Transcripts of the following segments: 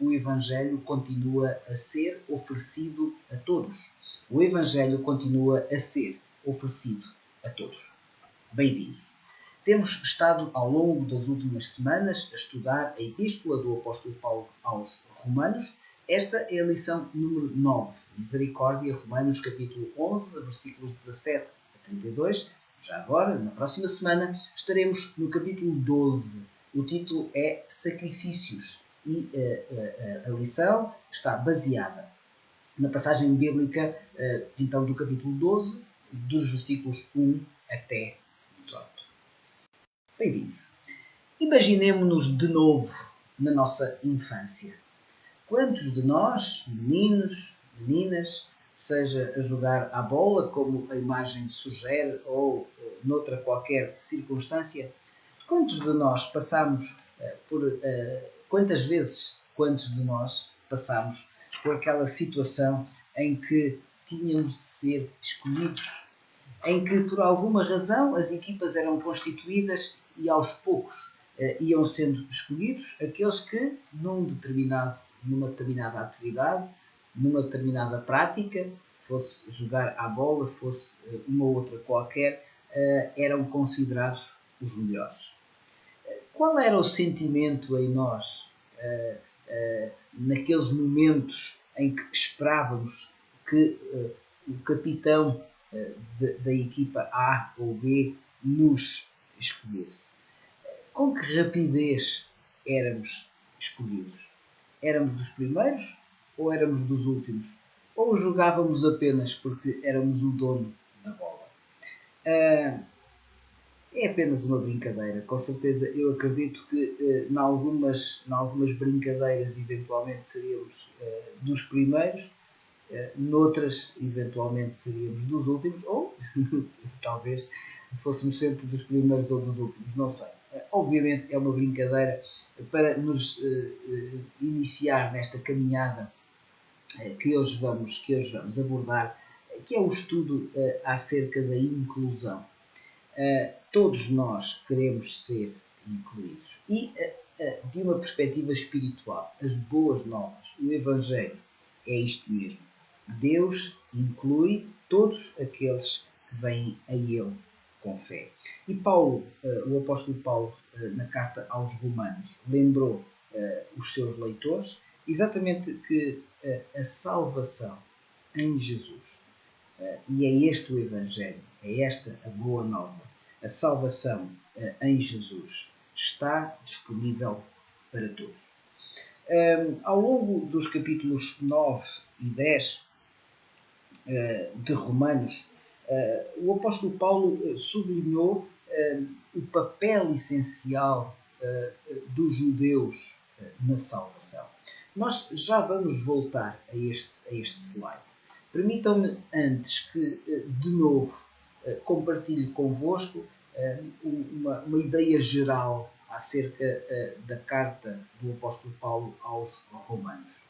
o Evangelho continua a ser oferecido a todos. O Evangelho continua a ser oferecido a todos. Bem-vindos. Temos estado ao longo das últimas semanas a estudar a Epístola do Apóstolo Paulo aos Romanos. Esta é a lição número 9, Misericórdia, Romanos capítulo 11, versículos 17 a 32. Já agora, na próxima semana, estaremos no capítulo 12. O título é Sacrifícios e a lição está baseada na passagem bíblica então do capítulo 12, dos versículos 1 até 18. Bem-vindos. Imaginemo-nos de novo na nossa infância. Quantos de nós, meninos, meninas, seja a jogar à bola, como a imagem sugere, ou noutra qualquer circunstância, quantos de nós passamos quantas de nós passamos por aquela situação em que tínhamos de ser escolhidos, em que por alguma razão as equipas eram constituídas e aos poucos iam sendo escolhidos aqueles que numa determinada atividade, numa determinada prática, fosse jogar à bola, fosse uma outra qualquer, eram considerados os melhores. Qual era o sentimento em nós, naqueles momentos em que esperávamos que o capitão da equipa A ou B nos escolhesse? Com que rapidez éramos escolhidos? Éramos dos primeiros ou éramos dos últimos? Ou jogávamos apenas porque éramos o dono da bola? É apenas uma brincadeira. Com certeza eu acredito que em algumas brincadeiras eventualmente seríamos dos primeiros, noutras eventualmente seríamos dos últimos, ou talvez fôssemos sempre dos primeiros ou dos últimos, não sei. Obviamente é uma brincadeira para nos iniciar nesta caminhada que hoje vamos abordar, que é o estudo acerca da inclusão. Todos nós queremos ser incluídos. E de uma perspectiva espiritual, as boas novas, o Evangelho, é isto mesmo. Deus inclui todos aqueles que vêm a Ele com fé. E Paulo, o apóstolo Paulo, na carta aos Romanos, lembrou os seus leitores exatamente que a salvação em Jesus, e é este o Evangelho, é esta a boa nova, a salvação em Jesus está disponível para todos. Ao longo dos capítulos 9 e 10 de Romanos, o apóstolo Paulo sublinhou o papel essencial dos judeus na salvação. Nós já vamos voltar a este slide. Permitam-me antes que, de novo, compartilhe convosco uma ideia geral acerca da carta do apóstolo Paulo aos Romanos.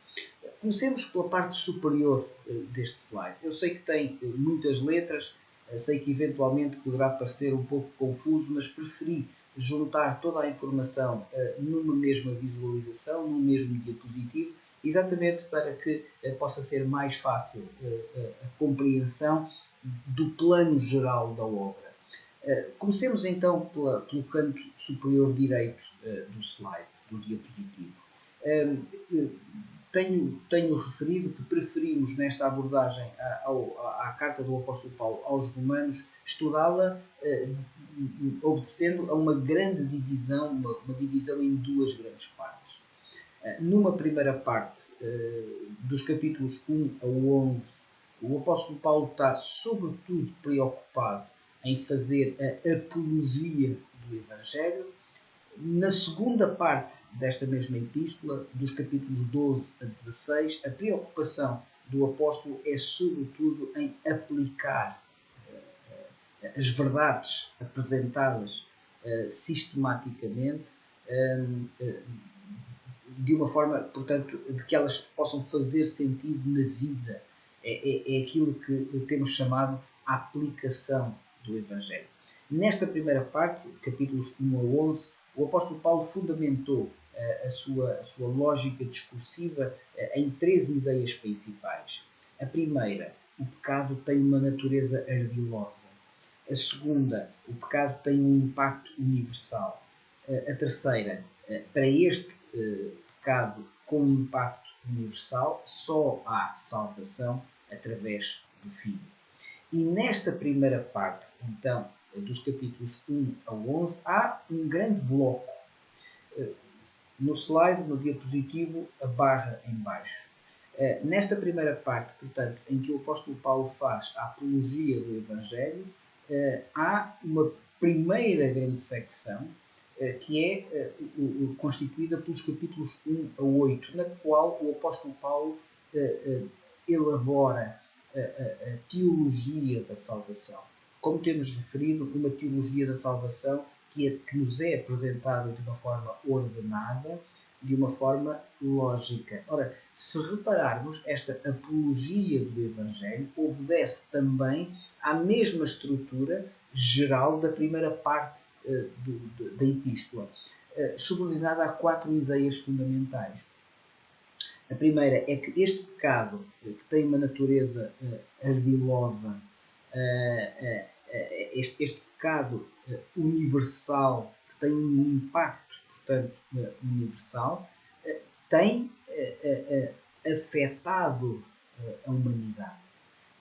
Comecemos pela parte superior deste slide. Eu sei que tem muitas letras, sei que eventualmente poderá parecer um pouco confuso, mas preferi juntar toda a informação numa mesma visualização, num mesmo diapositivo, exatamente para que possa ser mais fácil a compreensão do plano geral da obra. Comecemos então pelo canto superior direito do slide, do diapositivo. Tenho referido que preferimos nesta abordagem à carta do apóstolo Paulo aos Romanos estudá-la obedecendo a uma grande divisão, uma divisão em duas grandes partes. Numa primeira parte, dos capítulos 1 a 11, o apóstolo Paulo está sobretudo preocupado em fazer a apologia do Evangelho. Na segunda parte desta mesma epístola, dos capítulos 12 a 16, a preocupação do apóstolo é sobretudo em aplicar as verdades apresentadas sistematicamente de uma forma, portanto, de que elas possam fazer sentido na vida. É aquilo que temos chamado a aplicação do Evangelho. Nesta primeira parte, capítulos 1 a 11, o apóstolo Paulo fundamentou a sua lógica discursiva em três ideias principais. A primeira, o pecado tem uma natureza ardilosa. A segunda, o pecado tem um impacto universal. A terceira, para este pecado com impacto universal, só há salvação através do Filho. E nesta primeira parte, então, dos capítulos 1 a 11, há um grande bloco. No slide, no diapositivo, a barra em baixo. Nesta primeira parte, portanto, em que o apóstolo Paulo faz a apologia do Evangelho, há uma primeira grande secção que é constituída pelos capítulos 1 a 8, na qual o apóstolo Paulo elabora a teologia da salvação. Como temos referido, uma teologia da salvação que nos é apresentada de uma forma ordenada, de uma forma lógica. Ora, se repararmos, esta apologia do Evangelho obedece também à mesma estrutura geral da primeira parte da epístola, subordinada a 4 ideias fundamentais. A primeira é que este pecado, que tem uma natureza ardilosa, este pecado universal, que tem um impacto, portanto, universal, tem afetado a humanidade.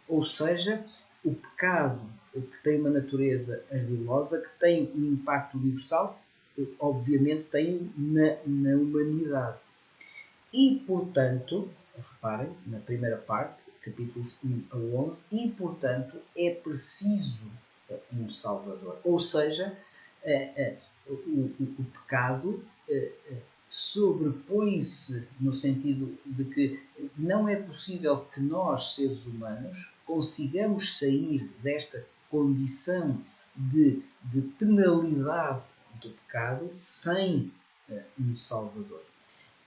Ou seja, o pecado que tem uma natureza ardilosa, que tem um impacto universal, obviamente tem na humanidade. E, portanto, reparem, na primeira parte, capítulos 1 a 11, e, portanto, é preciso um Salvador. Ou seja, o pecado sobrepõe-se no sentido de que não é possível que nós, seres humanos, consigamos sair desta condição de penalidade do pecado sem um Salvador.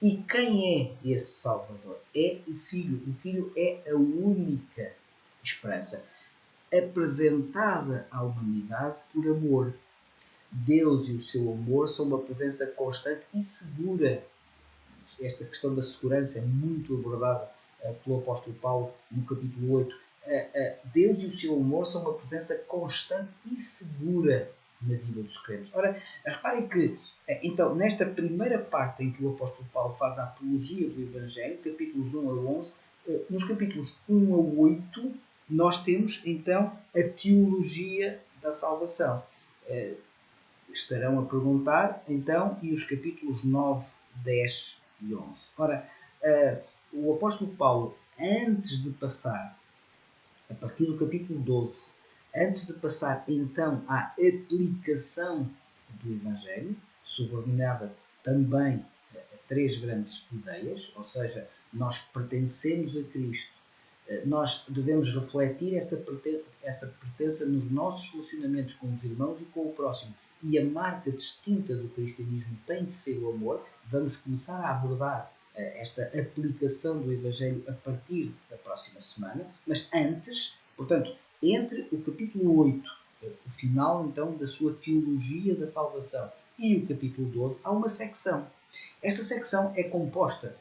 E quem é esse Salvador? É o Filho. O Filho é a única esperança apresentada à humanidade por amor. Deus e o seu amor são uma presença constante e segura. Esta questão da segurança é muito abordada pelo apóstolo Paulo no capítulo 8. Deus e o seu amor são uma presença constante e segura na vida dos crentes. Ora, reparem que, então, nesta primeira parte em que o apóstolo Paulo faz a apologia do Evangelho, capítulos 1 a 11, nos capítulos 1 a 8, nós temos, então, a teologia da salvação. Estarão a perguntar, então, e os capítulos 9, 10 e 11. Ora, o apóstolo Paulo, antes de passar, a partir do capítulo 12, antes de passar então à aplicação do Evangelho, subordinada também a 3 grandes ideias, ou seja, nós pertencemos a Cristo, nós devemos refletir essa pertença nos nossos relacionamentos com os irmãos e com o próximo. E a marca distinta do cristianismo tem de ser o amor. Vamos começar a abordar esta aplicação do Evangelho a partir da próxima semana. Mas antes, portanto, entre o capítulo 8, o final então da sua teologia da salvação, e o capítulo 12, há uma secção. Esta secção é composta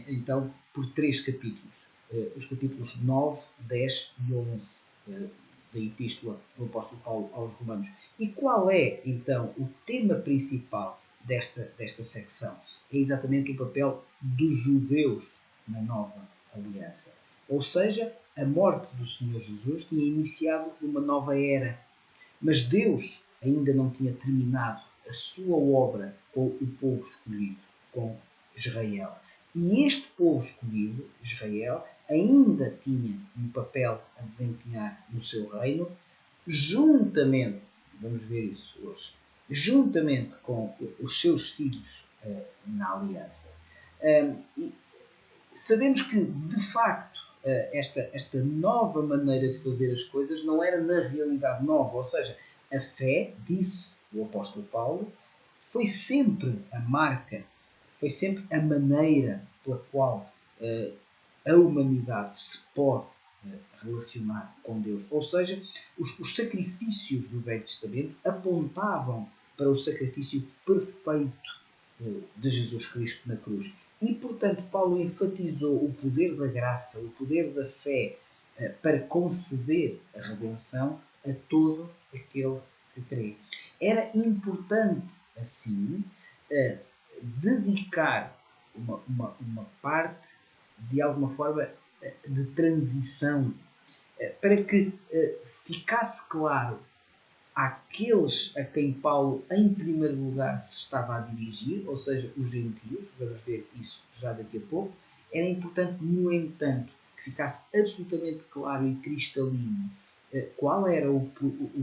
então por 3 capítulos. Os capítulos 9, 10 e 11 da Epístola do Apóstolo Paulo aos Romanos. E qual é, então, o tema principal desta secção? É exatamente o papel dos judeus na nova aliança. Ou seja, a morte do Senhor Jesus tinha iniciado uma nova era. Mas Deus ainda não tinha terminado a sua obra com o povo escolhido, com Israel. E este povo escolhido, Israel, ainda tinha um papel a desempenhar no seu reino, juntamente, vamos ver isso hoje, juntamente com os seus filhos na aliança. E sabemos que, de facto, esta nova maneira de fazer as coisas não era na realidade nova, ou seja, a fé, disse o apóstolo Paulo, foi sempre a marca, foi sempre a maneira pela qual a humanidade se pode relacionar com Deus. Ou seja, os sacrifícios do Velho Testamento apontavam para o sacrifício perfeito de Jesus Cristo na cruz. E, portanto, Paulo enfatizou o poder da graça, o poder da fé, para conceder a redenção a todo aquele que crê. Era importante, assim, dedicar uma parte, de alguma forma, de transição, para que ficasse claro àqueles a quem Paulo, em primeiro lugar, se estava a dirigir, ou seja, os gentios, vamos ver isso já daqui a pouco. Era importante, no entanto, que ficasse absolutamente claro e cristalino qual era o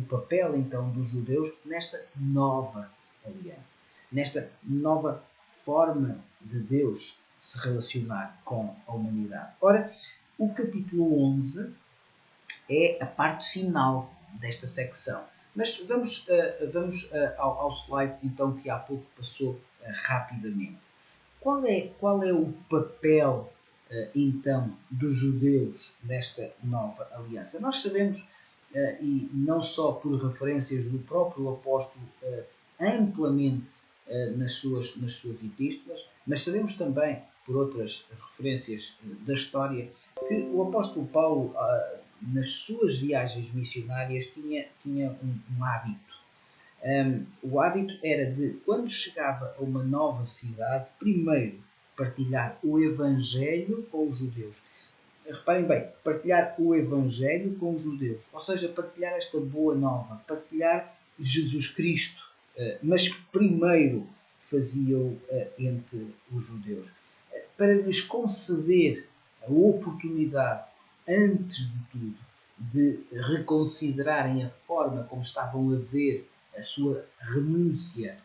papel, então, dos judeus nesta nova aliança, nesta nova forma de Deus se relacionar com a humanidade. Ora, o capítulo 11 é a parte final desta secção. Mas vamos ao slide então que há pouco passou rapidamente. Qual é o papel então dos judeus nesta nova aliança? Nós sabemos, e não só por referências do próprio apóstolo amplamente nas suas epístolas, mas sabemos também por outras referências da história que o apóstolo Paulo, nas suas viagens missionárias, tinha um hábito. O hábito era de, quando chegava a uma nova cidade, primeiro partilhar o Evangelho com os judeus. Reparem bem, partilhar o Evangelho com os judeus, ou seja, partilhar esta boa nova, partilhar Jesus Cristo, mas primeiro fazia-o entre os judeus, para lhes conceder a oportunidade, antes de tudo, de reconsiderarem a forma como estavam a ver a sua renúncia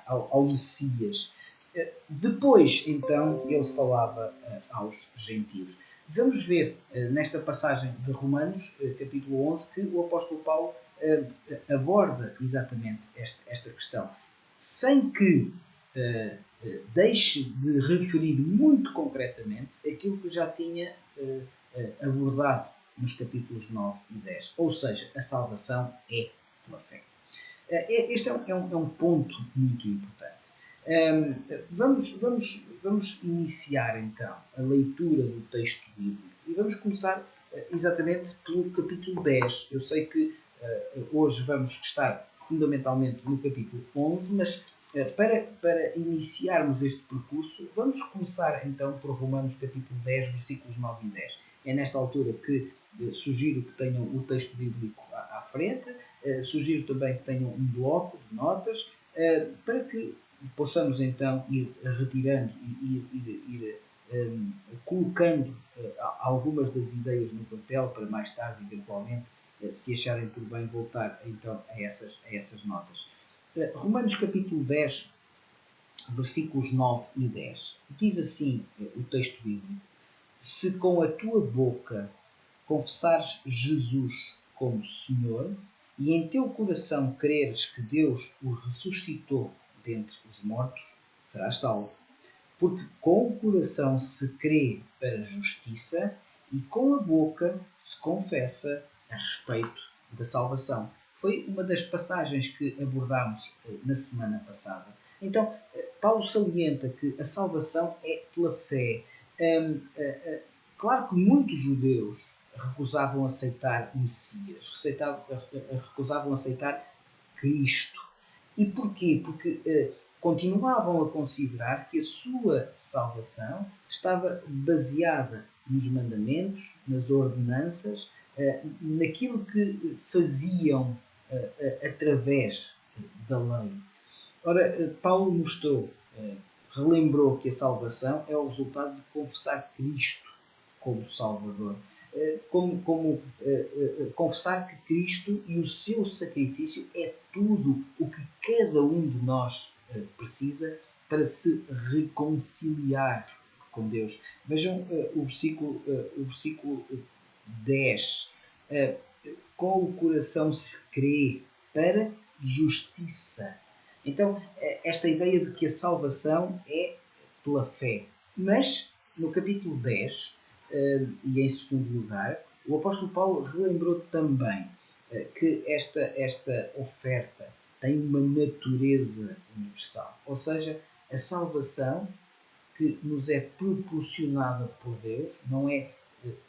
ao Messias. Depois, então, ele falava aos gentios. Vamos ver nesta passagem de Romanos, capítulo 11, que o apóstolo Paulo aborda exatamente esta questão, sem que deixe de referir muito concretamente aquilo que já tinha abordado nos capítulos 9 e 10. Ou seja, a salvação é pela fé. Este é um ponto muito importante. Vamos iniciar então a leitura do texto bíblico e vamos começar exatamente pelo capítulo 10. Eu sei que hoje vamos estar fundamentalmente no capítulo 11, mas para iniciarmos este percurso, vamos começar então por Romanos capítulo 10, versículos 9 e 10. É nesta altura que sugiro que tenham o texto bíblico à frente, sugiro também que tenham um bloco de notas, para que possamos então ir retirando e ir colocando algumas das ideias no papel para mais tarde, eventualmente, se acharem por bem, voltar então a essas notas. Romanos capítulo 10, versículos 9 e 10. Diz assim o texto bíblico: se com a tua boca confessares Jesus como Senhor e em teu coração creres que Deus o ressuscitou dentre os mortos, serás salvo. Porque com o coração se crê para a justiça e com a boca se confessa a respeito da salvação. Foi uma das passagens que abordámos na semana passada. Então, Paulo salienta que a salvação é pela fé. Claro que muitos judeus recusavam aceitar o Messias, recusavam aceitar Cristo. E porquê? Porque continuavam a considerar que a sua salvação estava baseada nos mandamentos, nas ordenanças, naquilo que faziam através da lei. Ora, Paulo mostrou, relembrou que a salvação é o resultado de confessar Cristo como Salvador. Confessar que Cristo e o seu sacrifício é tudo o que cada um de nós precisa para se reconciliar com Deus. Vejam o versículo 10. Com o coração se crê para justiça. Então, esta ideia de que a salvação é pela fé. Mas, no capítulo 10, e em segundo lugar, o apóstolo Paulo relembrou também que esta oferta tem uma natureza universal. Ou seja, a salvação que nos é proporcionada por Deus não é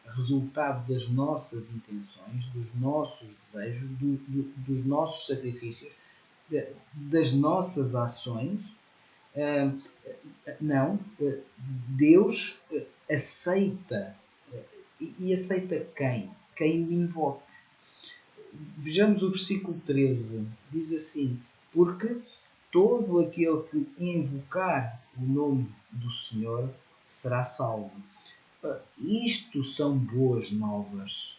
resultado das nossas intenções, dos nossos desejos, dos nossos sacrifícios, das nossas ações. Não. Deus aceita. E aceita quem? Quem o invoca. Vejamos o versículo 13. Diz assim: porque todo aquele que invocar o nome do Senhor será salvo. Isto são boas novas.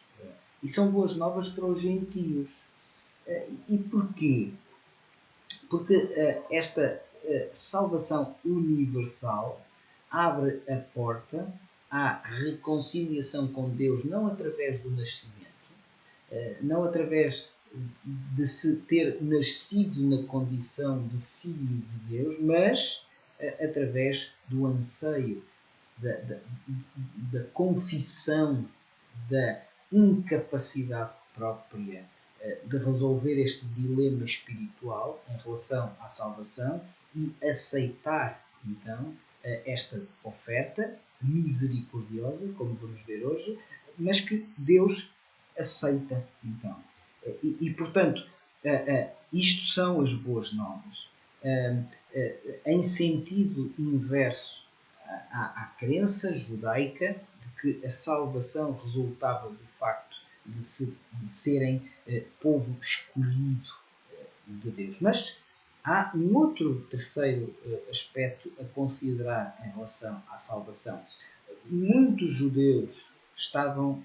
E são boas novas para os gentios. E porquê? Porque esta salvação universal abre a porta à reconciliação com Deus, não através do nascimento, não através de se ter nascido na condição de filho de Deus, mas através do anseio, da confissão da incapacidade própria de resolver este dilema espiritual em relação à salvação e aceitar, então, esta oferta misericordiosa, como vamos ver hoje, mas que Deus aceita, então. Portanto, isto são as boas novas. Em sentido inverso à crença judaica de que a salvação resultava do facto de serem povo escolhido de Deus. Mas há um outro terceiro aspecto a considerar em relação à salvação. Muitos judeus estavam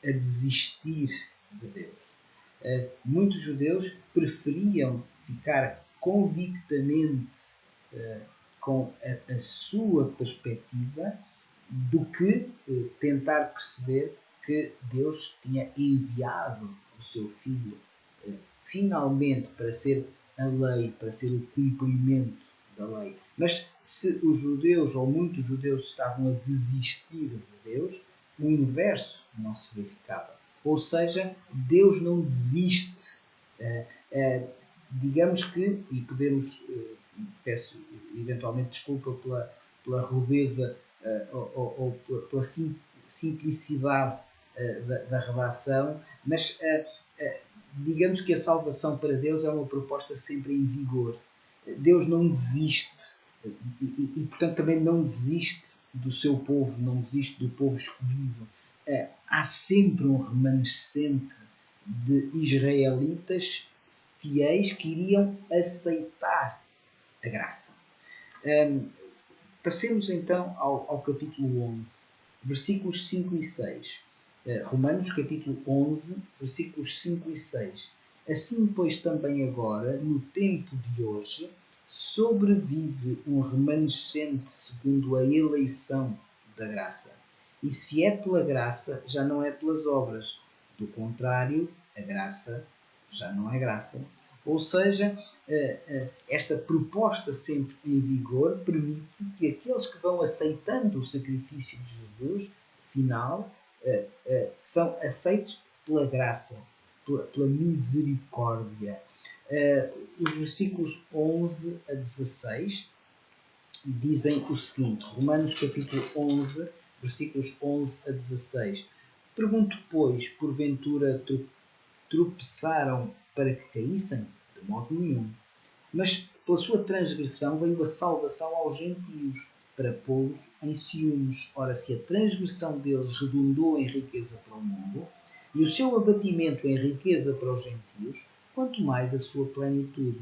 a desistir de Deus. Muitos judeus preferiam ficar convictamente com a sua perspectiva do que tentar perceber que Deus tinha enviado o seu Filho finalmente para ser a lei, para ser o cumprimento da lei. Mas se os judeus, ou muitos judeus, estavam a desistir de Deus, o inverso não se verificava. Ou seja, Deus não desiste. Digamos que, e podemos, peço eventualmente desculpa pela rudeza ou pela simplicidade da redação, mas digamos que a salvação para Deus é uma proposta sempre em vigor. Deus não desiste e portanto também não desiste do seu povo, não desiste do povo escolhido. Há sempre um remanescente de israelitas fiéis que iriam aceitar a graça. Passemos então ao capítulo 11, versículos 5 e 6. Romanos capítulo 11, versículos 5 e 6. Assim, pois, também agora, no tempo de hoje, sobrevive um remanescente segundo a eleição da graça. E se é pela graça, já não é pelas obras. Do contrário, a graça já não é graça. Ou seja, esta proposta sempre em vigor permite que aqueles que vão aceitando o sacrifício de Jesus, final, são aceitos pela graça, pela misericórdia. Os versículos 11 a 16 dizem o seguinte, Romanos capítulo 11, versículos 11 a 16. Pergunto, pois, porventura tropeçaram para que caíssem? De modo nenhum. Mas pela sua transgressão veio a salvação aos gentios, para pô-los em ciúmes. Ora, se a transgressão deles redundou em riqueza para o mundo, e o seu abatimento em riqueza para os gentios, quanto mais a sua plenitude.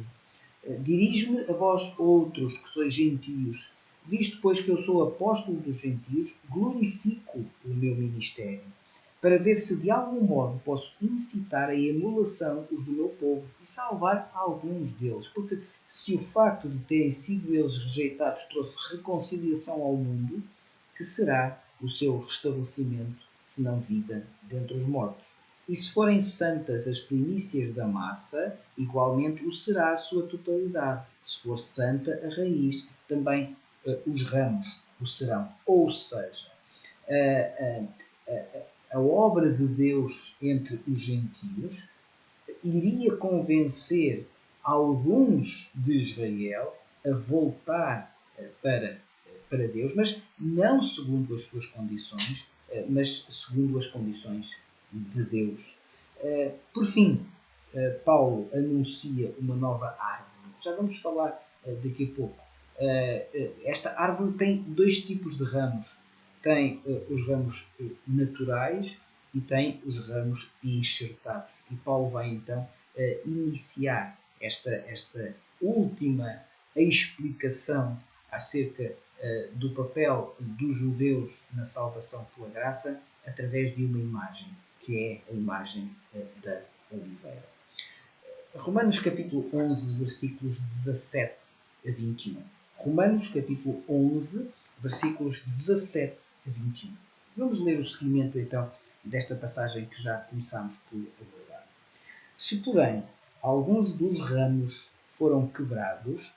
Dirijo-me a vós outros, que sois gentios, visto pois que eu sou apóstolo dos gentios, glorifico o meu ministério, para ver se de algum modo posso incitar a emulação os do meu povo e salvar alguns deles. Porque se o facto de terem sido eles rejeitados trouxe reconciliação ao mundo, que será o seu restabelecimento, se não vida dentre os mortos? E se forem santas as primícias da massa, igualmente o será a sua totalidade. Se for santa a raiz, também os ramos o serão. Ou seja, a obra de Deus entre os gentios iria convencer alguns de Israel a voltar para Deus, mas não segundo as suas condições, mas segundo as condições de Deus. Por fim, Paulo anuncia uma nova árvore. Já vamos falar daqui a pouco. Esta árvore tem dois tipos de ramos. Tem os ramos naturais e tem os ramos enxertados. E Paulo vai então iniciar esta última explicação acerca do papel dos judeus na salvação pela graça através de uma imagem, que é a imagem da oliveira. Romanos capítulo 11, versículos 17 a 21. Romanos capítulo 11, versículos 17 a 21. Vamos ler o seguimento então desta passagem que já começámos por abordar. Se, porém, alguns dos ramos foram quebrados,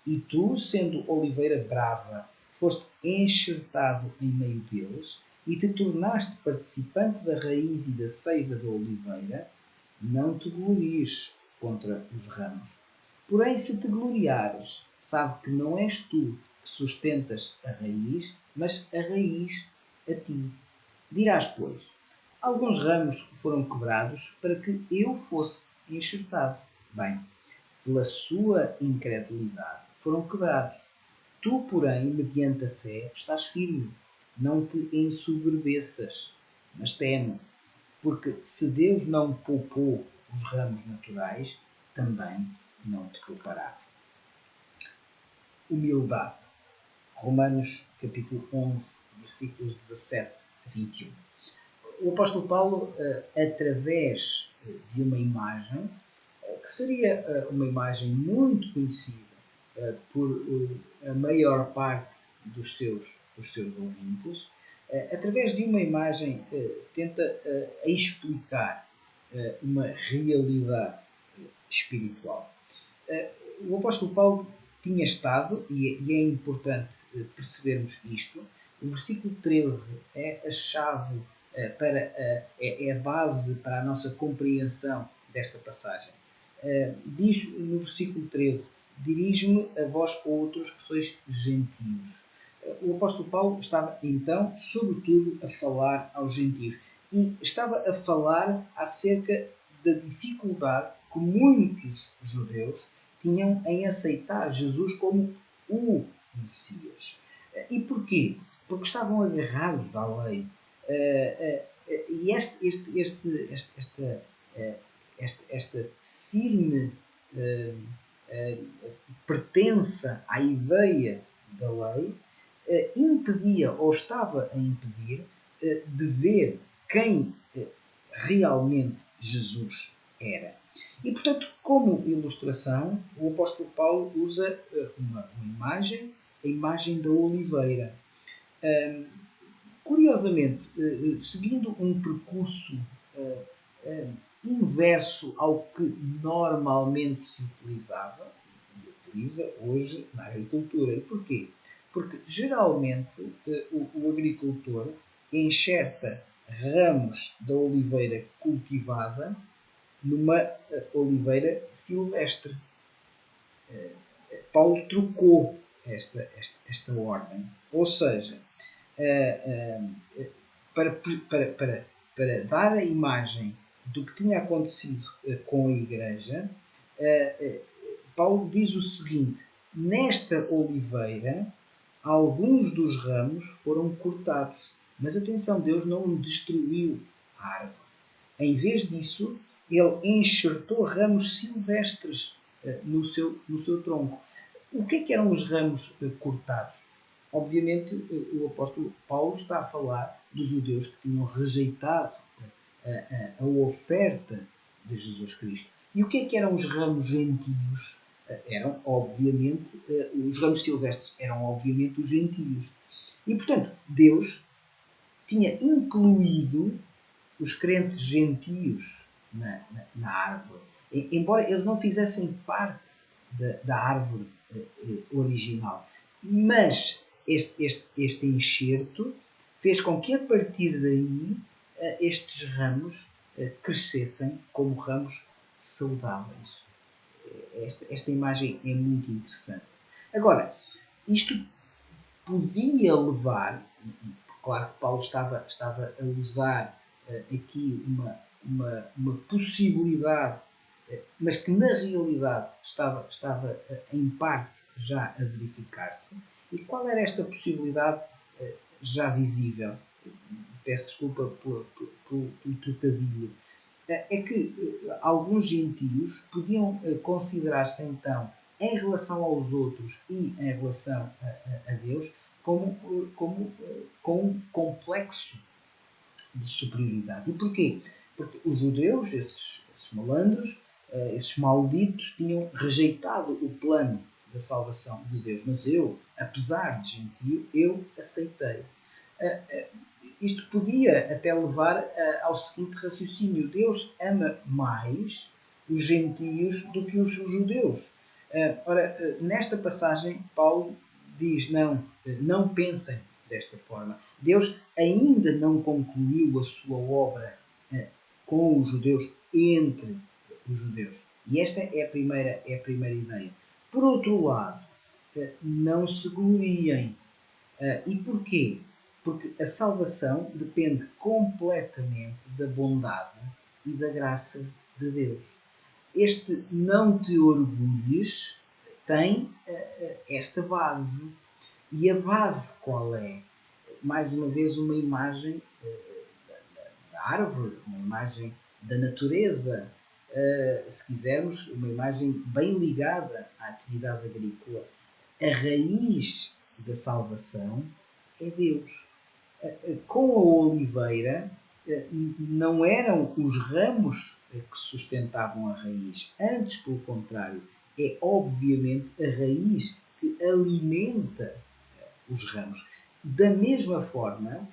e tu, sendo oliveira brava, foste enxertado em meio deles, e te tornaste participante da raiz e da seiva da oliveira, não te glories contra os ramos. Porém, se te gloriares, sabe que não és tu que sustentas a raiz, mas a raiz a ti. Dirás, pois, alguns ramos foram quebrados para que eu fosse enxertado. Bem, pela sua incredulidade foram quebrados. Tu, porém, mediante a fé, estás firme. Não te ensoberbeças, mas teme, porque se Deus não poupou os ramos naturais, também não te poupará. Humildade. Romanos capítulo 11, versículos 17 a 21. O apóstolo Paulo, através de uma imagem, que seria uma imagem muito conhecida por a maior parte dos seus ouvintes, através de uma imagem tenta explicar uma realidade espiritual. O apóstolo Paulo tinha estado, e é importante percebermos isto, o versículo 13 é a chave, é a base para a nossa compreensão desta passagem. Diz no versículo 13: dirijo-me a vós outros que sois gentios. O apóstolo Paulo estava então, sobretudo, a falar aos gentios. E estava a falar acerca da dificuldade que muitos judeus tinham em aceitar Jesus como o Messias. E porquê? Porque estavam agarrados à lei. E esta firme pertença à ideia da lei impedia, ou estava a impedir, de ver quem realmente Jesus era. E, portanto, como ilustração, o apóstolo Paulo usa uma imagem, a imagem da oliveira. Curiosamente, seguindo um percurso inverso ao que normalmente se utilizava, e utiliza hoje na agricultura. E porquê? Porque, geralmente, o agricultor enxerta ramos da oliveira cultivada numa oliveira silvestre. Paulo trocou esta ordem. Ou seja, para dar a imagem do que tinha acontecido com a Igreja, Paulo diz o seguinte: nesta oliveira, alguns dos ramos foram cortados. Mas atenção, Deus não destruiu a árvore. Em vez disso, ele enxertou ramos silvestres no seu tronco. O que é que eram os ramos cortados? Obviamente, o apóstolo Paulo está a falar dos judeus que tinham rejeitado a oferta de Jesus Cristo. E o que é que eram os ramos gentios? Eram, obviamente, os ramos silvestres eram, obviamente, os gentios. E, portanto, Deus tinha incluído os crentes gentios na árvore. Embora eles não fizessem parte da árvore original. Mas este enxerto fez com que, a partir daí, estes ramos crescessem como ramos saudáveis. Esta imagem é muito interessante. Agora, isto podia levar, claro que Paulo estava a usar aqui uma possibilidade, mas que na realidade estava em parte já a verificar-se. E qual era esta possibilidade já visível? Peço desculpa pelo trocadilho. É que alguns gentios podiam considerar-se então, em relação aos outros e em relação a Deus, com um complexo de superioridade. E porquê? Porque os judeus, esses malandros, esses malditos, tinham rejeitado o plano da salvação de Deus. Mas eu, apesar de gentio, eu aceitei. Isto podia até levar ao seguinte raciocínio: Deus ama mais os gentios do que os judeus. Ora, nesta passagem, Paulo diz: não pensem desta forma. Deus ainda não concluiu a sua obra com os judeus, entre os judeus. E esta é a primeira ideia. Por outro lado, não se gloriem. E porquê? Porque a salvação depende completamente da bondade e da graça de Deus. Este não te orgulhes tem esta base. E a base qual é? Mais uma vez, uma imagem da árvore, uma imagem da natureza, se quisermos, uma imagem bem ligada à atividade agrícola. A raiz da salvação é Deus. Com a oliveira, não eram os ramos que sustentavam a raiz. Antes, pelo contrário, é obviamente a raiz que alimenta os ramos. Da mesma forma,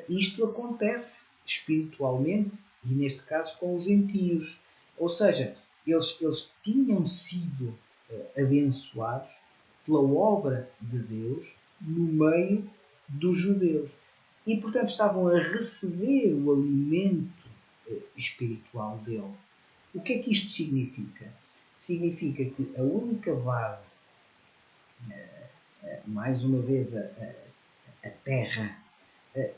isto acontece espiritualmente e, neste caso, com os gentios. Ou seja, eles tinham sido abençoados pela obra de Deus no meio dos judeus. E, portanto, estavam a receber o alimento espiritual dele. O que é que isto significa? Significa que a única base, mais uma vez a terra,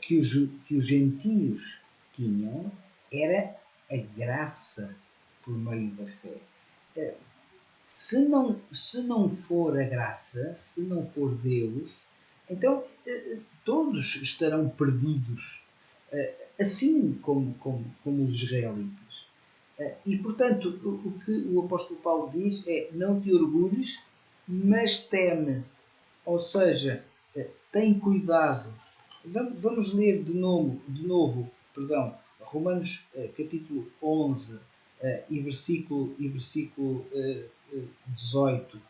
que os gentios tinham, era a graça por meio da fé. Se não for a graça, se não for Deus, então todos estarão perdidos, assim como os israelitas. E, portanto, o que o apóstolo Paulo diz é: não te orgulhes, mas teme. Ou seja, tem cuidado. Vamos ler de novo, Romanos capítulo 11 e versículo 18.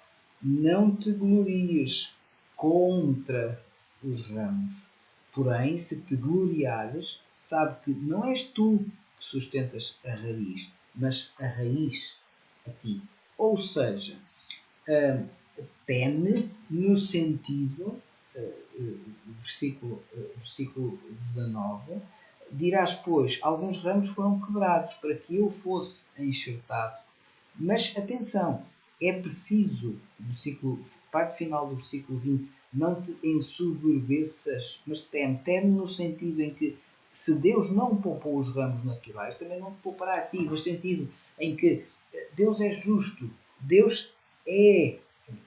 Não te glories contra os ramos. Porém, se te gloriares, sabe que não és tu que sustentas a raiz, mas a raiz a ti. Ou seja, teme no sentido, versículo 19, dirás, pois, alguns ramos foram quebrados para que eu fosse enxertado. Mas atenção, é preciso, parte final do versículo 20, não te ensoberbeças, mas teme no sentido em que, se Deus não poupou os ramos naturais, também não te poupará a ti, no sentido em que Deus é justo, Deus é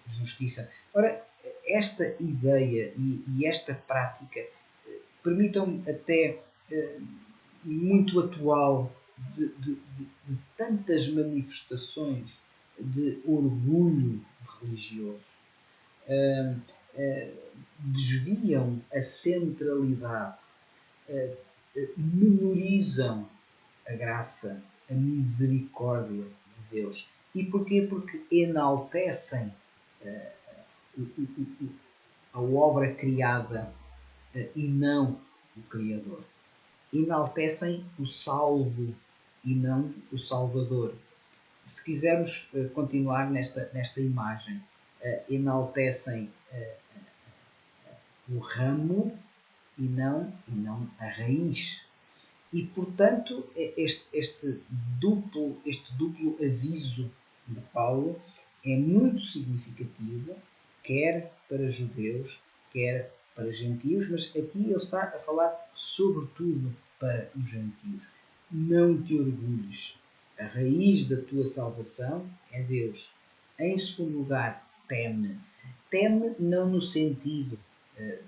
justiça. Ora, esta ideia e esta prática permitam-me até muito atual de tantas manifestações de orgulho religioso. Desviam a centralidade, menorizam a graça, a misericórdia de Deus. E porquê? Porque enaltecem a obra criada e não o Criador. Enaltecem o salvo e não o Salvador. Se quisermos continuar nesta imagem, enaltecem o ramo e não a raiz. E, portanto, este duplo aviso de Paulo é muito significativo, quer para judeus, quer para gentios, mas aqui ele está a falar sobretudo para os gentios. Não te orgulhes. A raiz da tua salvação é Deus. Em segundo lugar, teme. Teme não no sentido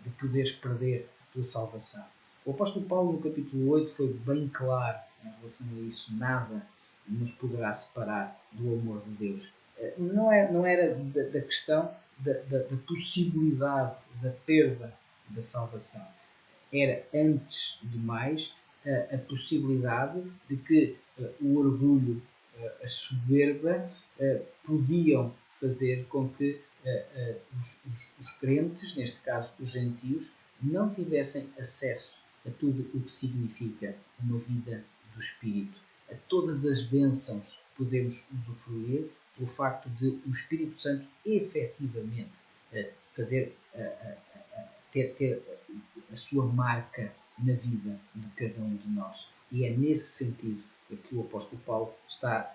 de poderes perder a tua salvação. O apóstolo Paulo, no capítulo 8, foi bem claro em relação a isso. Nada nos poderá separar do amor de Deus. Não era da questão da possibilidade da perda da salvação. Era, antes de mais, a possibilidade de que o orgulho, a soberba, podiam fazer com que os crentes, neste caso os gentios, não tivessem acesso a tudo o que significa uma vida do Espírito, a todas as bênçãos que podemos usufruir pelo facto de o Espírito Santo efetivamente ter a sua marca na vida de cada um de nós. E é nesse sentido que o apóstolo Paulo está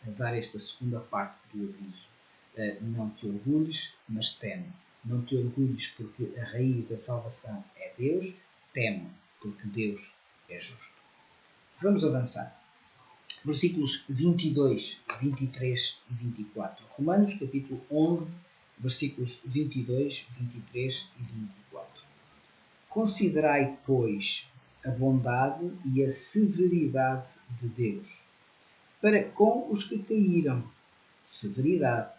a dar esta segunda parte do aviso. Não te orgulhes, mas teme. Não te orgulhes porque a raiz da salvação é Deus. Teme porque Deus é justo. Vamos avançar. Versículos 22, 23 e 24. Romanos, capítulo 11, versículos 22, 23 e 24. Considerai, pois, a bondade e a severidade de Deus, para com os que caíram, severidade,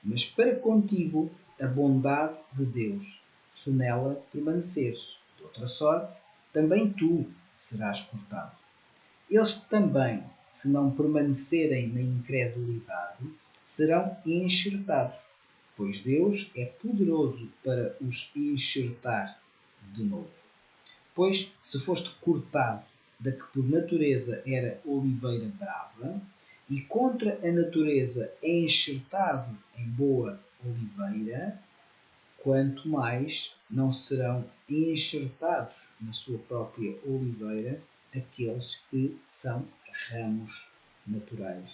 mas para contigo a bondade de Deus, se nela permaneceres. De outra sorte, também tu serás cortado. Eles também, se não permanecerem na incredulidade, serão enxertados, pois Deus é poderoso para os enxertar de novo. Pois, se foste cortado da que por natureza era oliveira brava, e contra a natureza é enxertado em boa oliveira, quanto mais não serão enxertados na sua própria oliveira aqueles que são ramos naturais.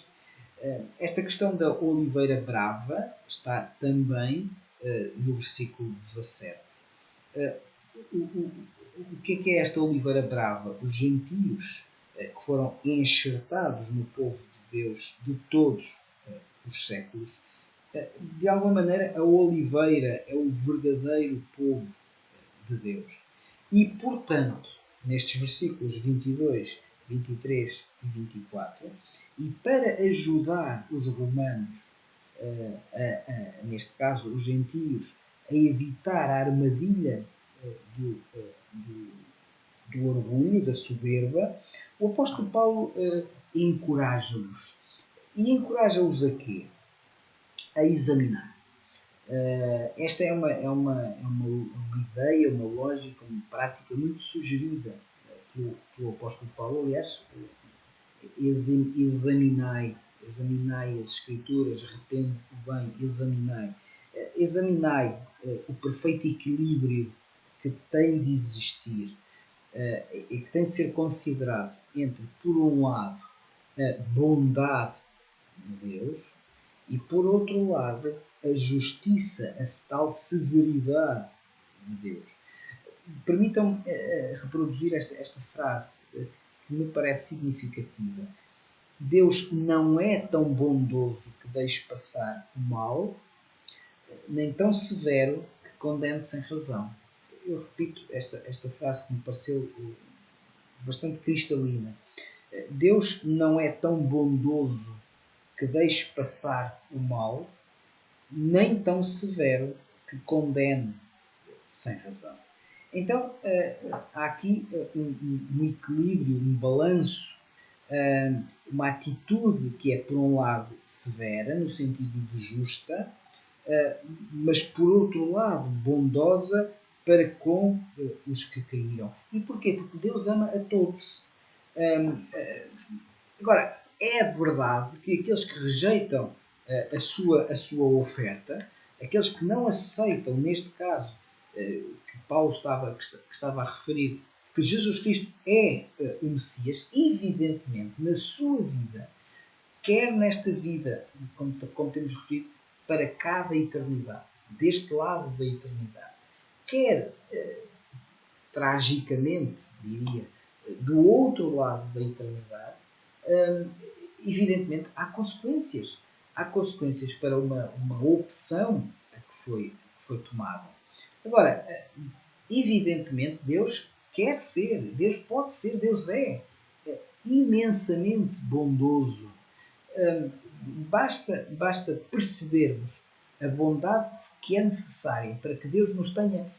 Esta questão da oliveira brava está também no versículo 17. O que é esta oliveira brava? Os gentios que foram enxertados no povo de Deus de todos os séculos, de alguma maneira a oliveira é o verdadeiro povo de Deus. E, portanto, nestes versículos 22, 23 e 24, e para ajudar os romanos, neste caso os gentios, a evitar a armadilha do orgulho, da soberba, o apóstolo Paulo encoraja-os. E encoraja-os a quê? A examinar. Esta é uma ideia, uma lógica, uma prática muito sugerida pelo apóstolo Paulo. Aliás, examinai as Escrituras, retende o bem, examinai o perfeito equilíbrio que tem de existir e que tem de ser considerado entre, por um lado, a bondade de Deus e, por outro lado, a justiça, a tal severidade de Deus. Permitam-me reproduzir esta frase que me parece significativa. Deus não é tão bondoso que deixe passar o mal, nem tão severo que condene sem razão. Eu repito esta frase que me pareceu bastante cristalina. Deus não é tão bondoso que deixe passar o mal, nem tão severo que condene sem razão. Então, há aqui um equilíbrio, um balanço, uma atitude que é, por um lado, severa, no sentido de justa, mas, por outro lado, bondosa para com os que caíram. E porquê? Porque Deus ama a todos. Agora, é verdade que aqueles que rejeitam a sua oferta, aqueles que não aceitam, neste caso, que Paulo estava a referir, que Jesus Cristo é o Messias, evidentemente, na sua vida, quer nesta vida, como temos referido, para cada eternidade, deste lado da eternidade, quer tragicamente, diria, do outro lado da eternidade, evidentemente há consequências. Há consequências para uma opção que foi tomada. Agora, evidentemente, Deus quer ser, Deus pode ser, Deus é imensamente bondoso. Basta percebermos a bondade que é necessária para que Deus nos tenha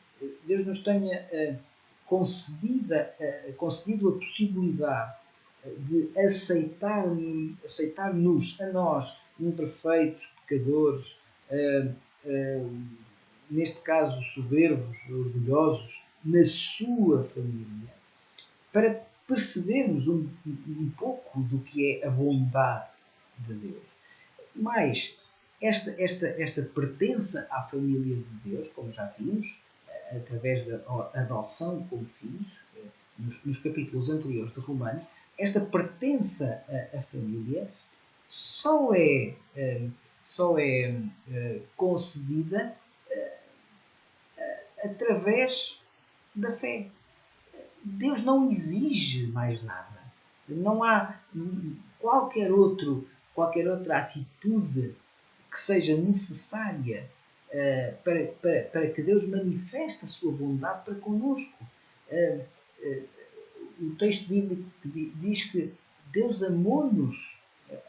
concedido a possibilidade de aceitar-nos a nós, imperfeitos, pecadores, neste caso soberbos, orgulhosos, na sua família, para percebermos um pouco do que é a bondade de Deus. Mas esta pertença à família de Deus, como já vimos, através da adoção como filhos, nos capítulos anteriores de Romanos, esta pertença à família só é concedida através da fé. Deus não exige mais nada. Não há qualquer outra atitude que seja necessária para que Deus manifeste a sua bondade para connosco. O texto bíblico diz que Deus amou-nos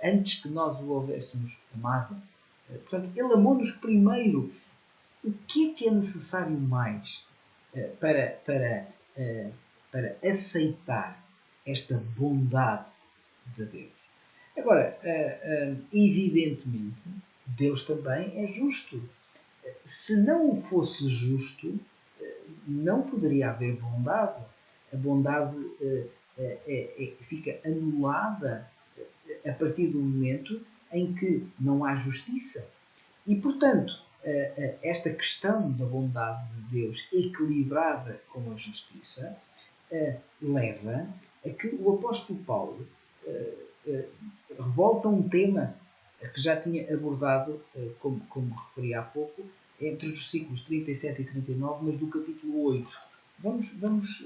antes que nós o houvéssemos amado. Portanto, Ele amou-nos primeiro. O que é necessário mais para aceitar esta bondade de Deus? Agora, evidentemente, Deus também é justo. Se não fosse justo, não poderia haver bondade. A bondade fica anulada a partir do momento em que não há justiça. E, portanto, esta questão da bondade de Deus equilibrada com a justiça leva a que o apóstolo Paulo revolta um tema que já tinha abordado, como referi há pouco, entre os versículos 37 e 39, mas do capítulo 8. Vamos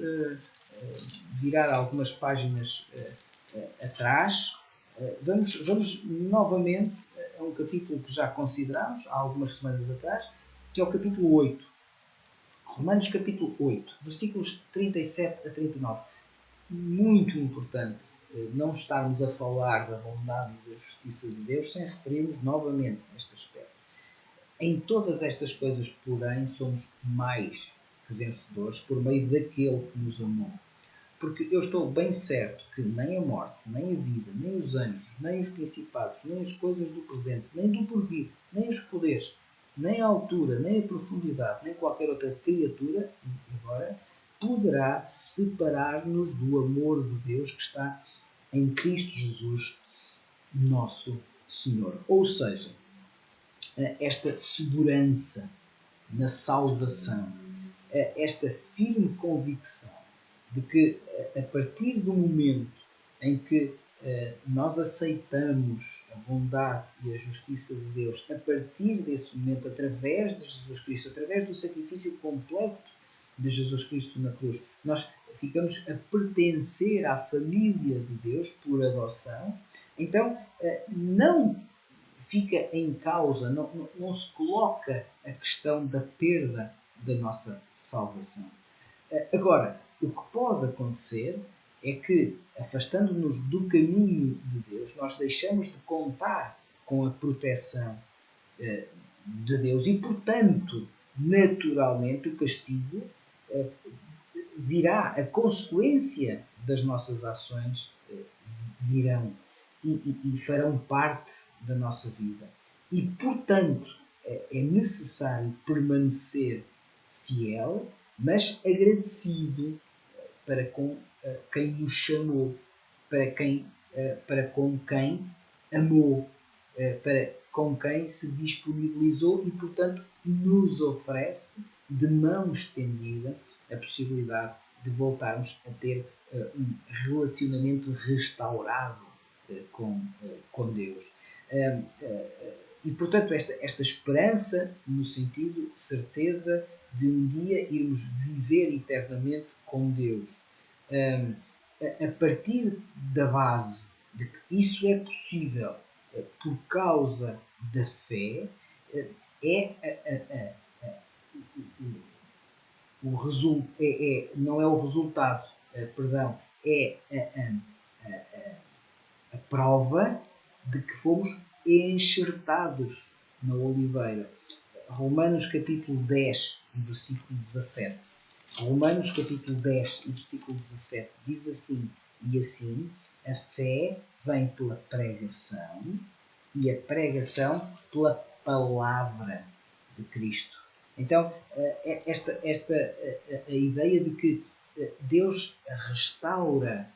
virar algumas páginas atrás. Vamos novamente a um capítulo que já considerámos há algumas semanas atrás, que é o capítulo 8. Romanos capítulo 8, versículos 37 a 39. Muito importante não estarmos a falar da bondade e da justiça de Deus sem referirmos novamente a este aspecto. Em todas estas coisas, porém, somos mais que vencedores por meio daquele que nos amou. Porque eu estou bem certo que nem a morte, nem a vida, nem os anjos, nem os principados, nem as coisas do presente, nem do porvir, nem os poderes, nem a altura, nem a profundidade, nem qualquer outra criatura, agora, poderá separar-nos do amor de Deus que está em Cristo Jesus, nosso Senhor. Ou seja, esta segurança na salvação, esta firme convicção de que a partir do momento em que nós aceitamos a bondade e a justiça de Deus, a partir desse momento, através de Jesus Cristo, através do sacrifício completo de Jesus Cristo na cruz, nós ficamos a pertencer à família de Deus por adoção. Então, não fica em causa, não se coloca a questão da perda da nossa salvação. Agora, o que pode acontecer é que, afastando-nos do caminho de Deus, nós deixamos de contar com a proteção de Deus e, portanto, naturalmente, o castigo virá, a consequência das nossas ações virão e farão parte da nossa vida. E, portanto, é necessário permanecer fiel, mas agradecido para com quem nos chamou, para com quem amou, para com quem se disponibilizou e, portanto, nos oferece de mão estendida a possibilidade de voltarmos a ter um relacionamento restaurado com Deus. E, portanto, esta esperança no sentido de certeza de um dia irmos viver eternamente com Deus. A partir da base de que isso é possível por causa da fé, é não é o resultado, perdão, é a prova de que fomos enxertados na oliveira. Romanos capítulo 10 e versículo 17. Romanos capítulo 10 e versículo 17 diz assim: e assim a fé vem pela pregação e a pregação pela palavra de Cristo. Então, a ideia de que Deus restaura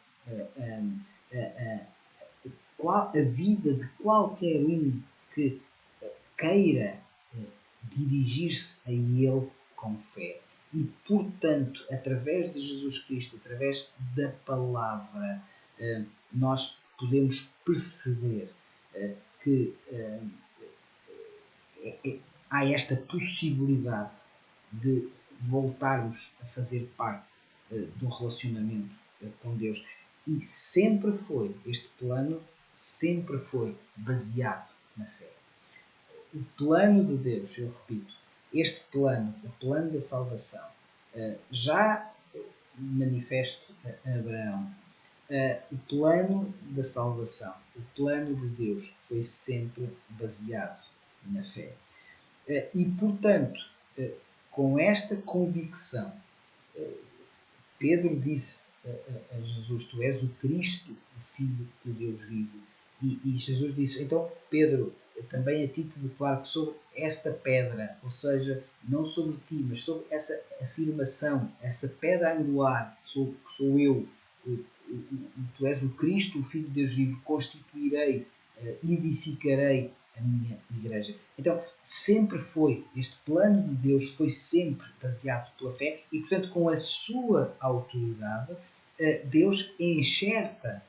a vida de qualquer um que queira dirigir-se a Ele com fé. E, portanto, através de Jesus Cristo, através da palavra, nós podemos perceber que há esta possibilidade de voltarmos a fazer parte de um relacionamento com Deus. E este plano sempre foi baseado na fé. O plano de Deus, eu repito, este plano, o plano da salvação, já manifesto a Abraão, o plano da salvação, o plano de Deus foi sempre baseado na fé. E, portanto, com esta convicção, Pedro disse a Jesus: tu és o Cristo, o Filho de Deus vivo. E Jesus disse: então, Pedro, também a ti te declaro que sobre esta pedra, ou seja, não sobre ti, mas sobre essa afirmação, essa pedra angular, que sou eu, tu és o Cristo, o Filho de Deus vivo, constituirei, edificarei a minha igreja. Então, sempre foi, este plano de Deus foi sempre baseado pela fé e, portanto, com a sua autoridade, Deus enxerta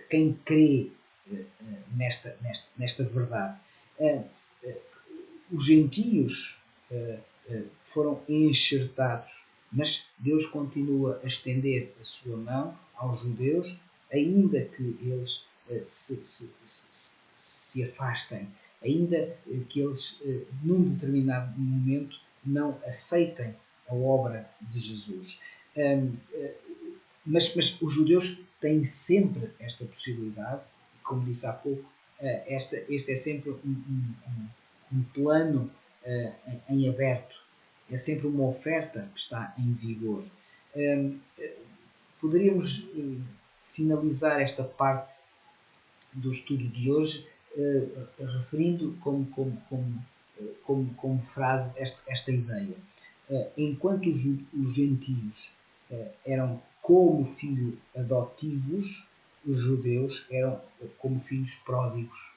quem crê nesta verdade. Os gentios foram enxertados, mas Deus continua a estender a sua mão aos judeus, ainda que eles se afastem, ainda que eles, num determinado momento, não aceitem a obra de Jesus. Mas os judeus têm sempre esta possibilidade, como disse há pouco, este é sempre um plano em aberto, é sempre uma oferta que está em vigor. Poderíamos finalizar esta parte do estudo de hoje referindo como frase esta ideia. Enquanto os gentios eram como filhos adotivos, os judeus eram como filhos pródigos.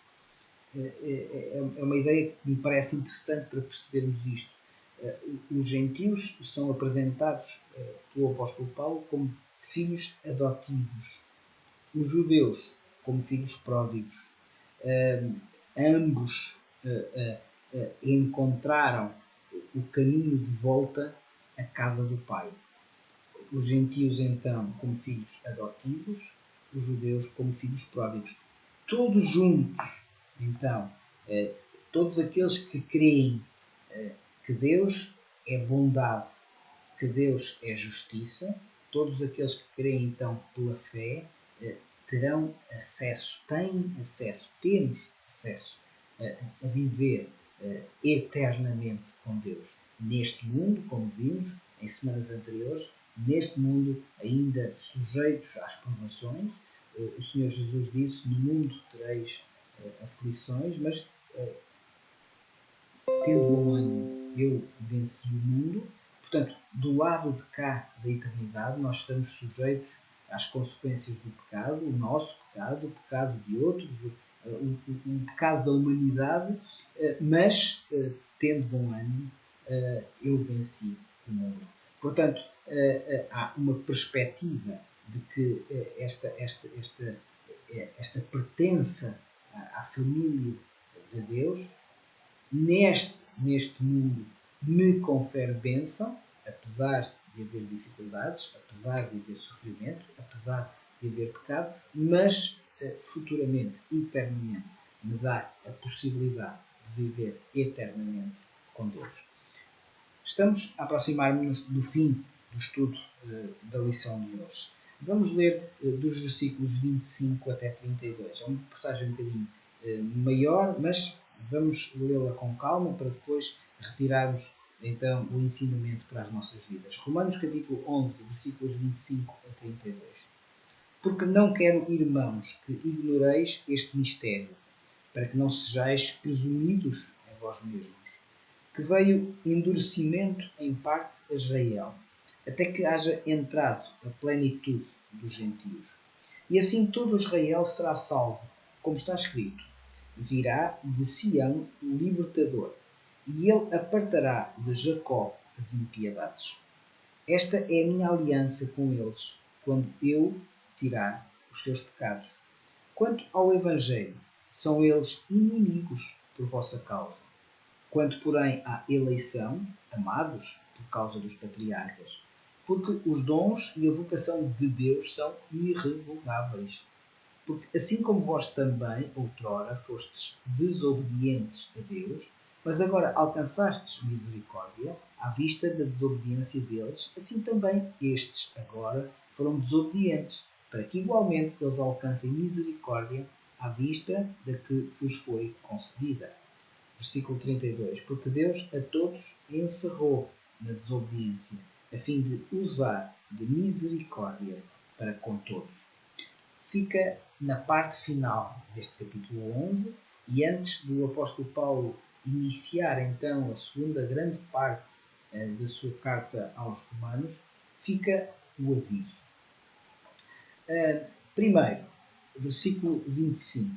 É uma ideia que me parece interessante para percebermos isto. Os gentios são apresentados pelo apóstolo Paulo como filhos adotivos. Os judeus como filhos pródigos. Ambos encontraram o caminho de volta à casa do Pai. Os gentios, então, como filhos adotivos, os judeus como filhos pródigos. Todos juntos, então, todos aqueles que creem que Deus é bondade, que Deus é justiça, todos aqueles que creem, então, pela fé, terão acesso, temos acesso a viver eternamente com Deus. Neste mundo, como vimos em semanas anteriores, neste mundo ainda sujeitos às provações. O Senhor Jesus disse: no mundo tereis aflições, mas tendo bom ânimo, eu venci o mundo. Portanto, do lado de cá da eternidade, nós estamos sujeitos às consequências do pecado, o nosso pecado, o pecado de outros, o pecado da humanidade, mas, tendo bom ânimo, eu venci o mundo. Portanto, há uma perspectiva de que esta pertença à família de Deus neste mundo me confere bênção, apesar de haver dificuldades, apesar de haver sofrimento, apesar de haver pecado, mas futuramente, eternamente, me dá a possibilidade de viver eternamente com Deus. Estamos a aproximar-nos do fim do estudo da lição de hoje. Vamos ler dos versículos 25 até 32. É uma passagem um bocadinho maior, mas vamos lê-la com calma para depois retirarmos então o ensinamento para as nossas vidas. Romanos capítulo 11, versículos 25 a 32. Porque não quero, irmãos, que ignoreis este mistério, para que não sejais presumidos em vós mesmos, que veio endurecimento em parte a Israel, até que haja entrado a plenitude dos gentios. E assim todo Israel será salvo, como está escrito: virá de Sião o libertador, e ele apartará de Jacó as impiedades. Esta é a minha aliança com eles, quando eu tirar os seus pecados. Quanto ao Evangelho, são eles inimigos por vossa causa. Quanto, porém, à eleição, amados por causa dos patriarcas, porque os dons e a vocação de Deus são irrevogáveis. Porque assim como vós também, outrora, fostes desobedientes a Deus, mas agora alcançastes misericórdia, à vista da desobediência deles, assim também estes agora foram desobedientes, para que igualmente eles alcancem misericórdia à vista da que vos foi concedida. Versículo 32. Porque Deus a todos encerrou na desobediência, a fim de usar de misericórdia para com todos. Fica na parte final deste capítulo 11, e antes do apóstolo Paulo iniciar então a segunda grande parte da sua carta aos Romanos, fica o aviso. Primeiro, versículo 25.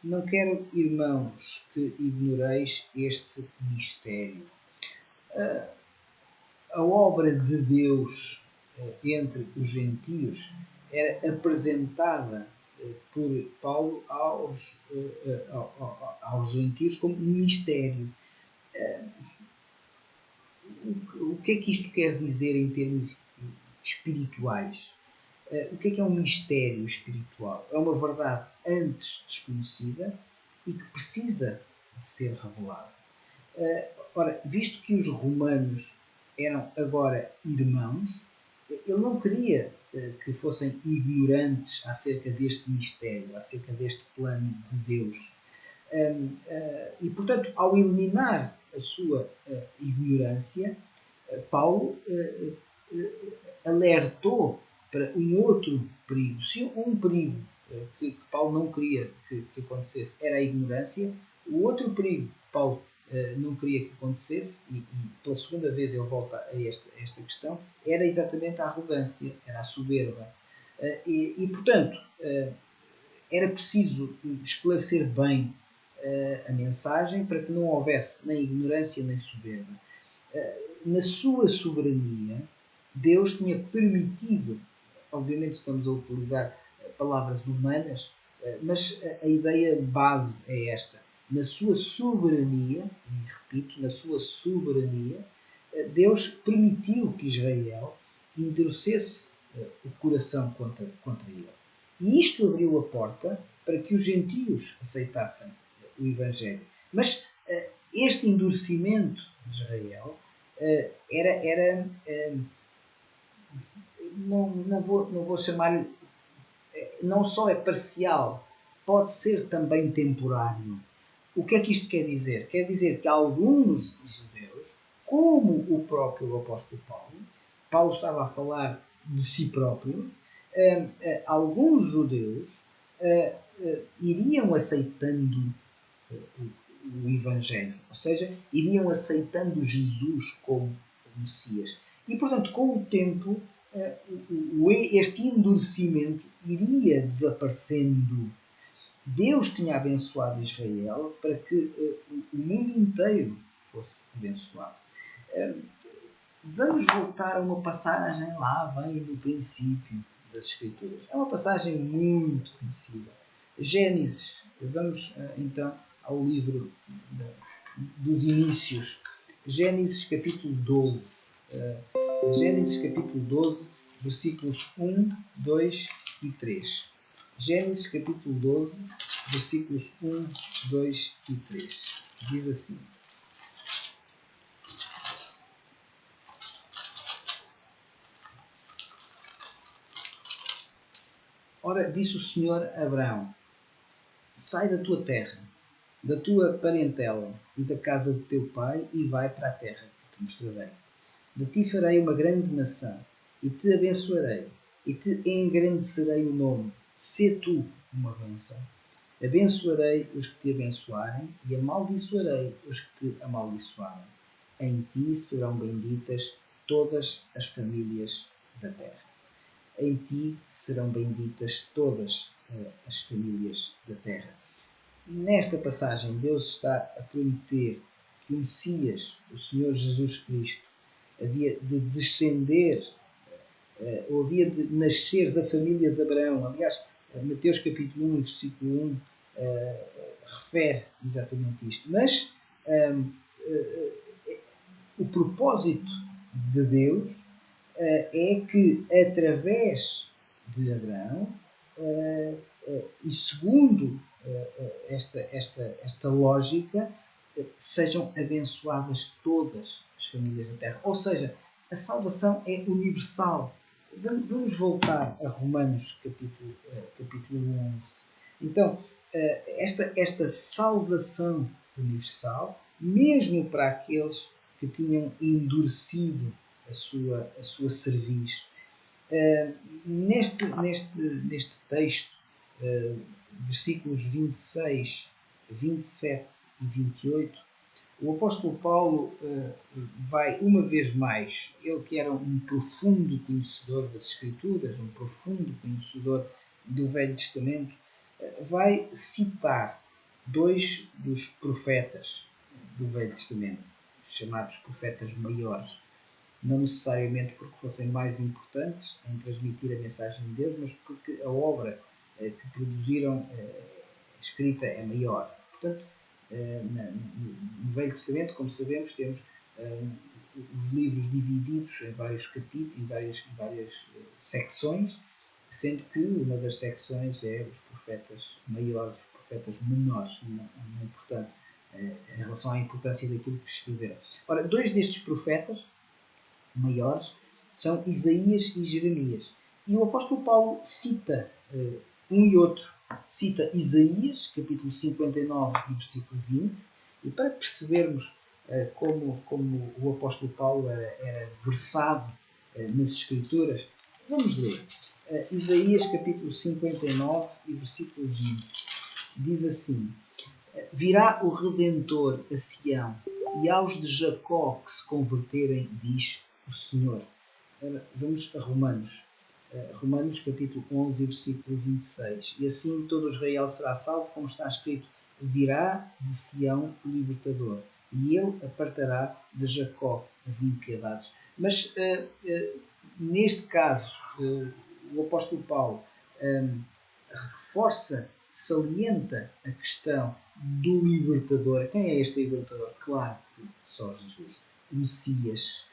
Não quero, irmãos, que ignoreis este mistério. A obra de Deus entre os gentios era apresentada por Paulo aos gentios como um mistério. O que é que isto quer dizer em termos espirituais? O que é um mistério espiritual? É uma verdade antes desconhecida e que precisa de ser revelada. Ora, visto que os romanos eram agora irmãos, ele não queria que fossem ignorantes acerca deste mistério, acerca deste plano de Deus. E, portanto, ao eliminar a sua ignorância, Paulo alertou para um outro perigo. Se um perigo que Paulo não queria que acontecesse era a ignorância, o outro perigo que Paulo não queria que acontecesse, e pela segunda vez ele volta a esta questão, era exatamente a arrogância, era a soberba. Portanto, era preciso esclarecer bem a mensagem para que não houvesse nem ignorância nem soberba. Na sua soberania, Deus tinha permitido, obviamente estamos a utilizar palavras humanas, mas a ideia base é esta. Na sua soberania, e repito, na sua soberania, Deus permitiu que Israel endurecesse o coração contra ele. E isto abriu a porta para que os gentios aceitassem o Evangelho. Mas este endurecimento de Israel não vou chamar, não só é parcial, pode ser também temporário. O que é que isto quer dizer? Quer dizer que alguns judeus, como o próprio apóstolo Paulo estava a falar de si próprio, alguns judeus iriam aceitando o Evangelho, ou seja, iriam aceitando Jesus como Messias. E, portanto, com o tempo, este endurecimento iria desaparecendo. Deus tinha abençoado Israel para que o mundo inteiro fosse abençoado. Vamos voltar a uma passagem lá bem no princípio das Escrituras. É uma passagem muito conhecida. Gênesis. Vamos então ao livro dos inícios. Gênesis capítulo 12. Gênesis capítulo 12, versículos 1, 2 e 3. Gênesis capítulo 12, versículos 1, 2 e 3. Diz assim: Ora, disse o Senhor a Abraão: sai da tua terra, da tua parentela e da casa de teu pai, e vai para a terra que te mostrarei. De ti farei uma grande nação, e te abençoarei, e te engrandecerei o nome. Sê tu uma bênção. Abençoarei os que te abençoarem, e amaldiçoarei os que te amaldiçoarem. Em ti serão benditas todas as famílias da terra. Em ti serão benditas todas as famílias da terra. Nesta passagem, Deus está a prometer que o Messias, o Senhor Jesus Cristo, havia de descender, ou havia de nascer da família de Abraão. Aliás, Mateus capítulo 1, versículo 1, refere exatamente isto. Mas o propósito de Deus é que, através de Abraão, e segundo esta lógica, sejam abençoadas todas as famílias da terra. Ou seja, a salvação é universal. Vamos voltar a Romanos capítulo 11. Então, esta salvação universal, mesmo para aqueles que tinham endurecido a sua cerviz. Neste texto, versículos 26, 27 e 28, o apóstolo Paulo vai uma vez mais, ele que era um profundo conhecedor das Escrituras, um profundo conhecedor do Velho Testamento, vai citar dois dos profetas do Velho Testamento, chamados profetas maiores. Não necessariamente porque fossem mais importantes em transmitir a mensagem de Deus, mas porque a obra que produziram escrita é maior. Portanto, no Velho Testamento, como sabemos, temos os livros divididos em vários capítulos, em várias secções, sendo que uma das secções é os profetas maiores, os profetas menores, não importante, em relação à importância daquilo que escreveram. Ora, dois destes profetas maiores são Isaías e Jeremias. E o apóstolo Paulo cita um e outro. Cita Isaías, capítulo 59, versículo 20, e para percebermos como o apóstolo Paulo era versado nas Escrituras, vamos ler. Isaías, capítulo 59, versículo 20. Diz assim: virá o Redentor a Sião, e aos de Jacó que se converterem, diz o Senhor. Vamos a Romanos. Romanos capítulo 11, versículo 26. E assim todo Israel será salvo, como está escrito: virá de Sião o libertador, e ele apartará de Jacó as impiedades. Mas neste caso, o apóstolo Paulo reforça, salienta a questão do libertador. Quem é este libertador? Claro que só Jesus, o Messias.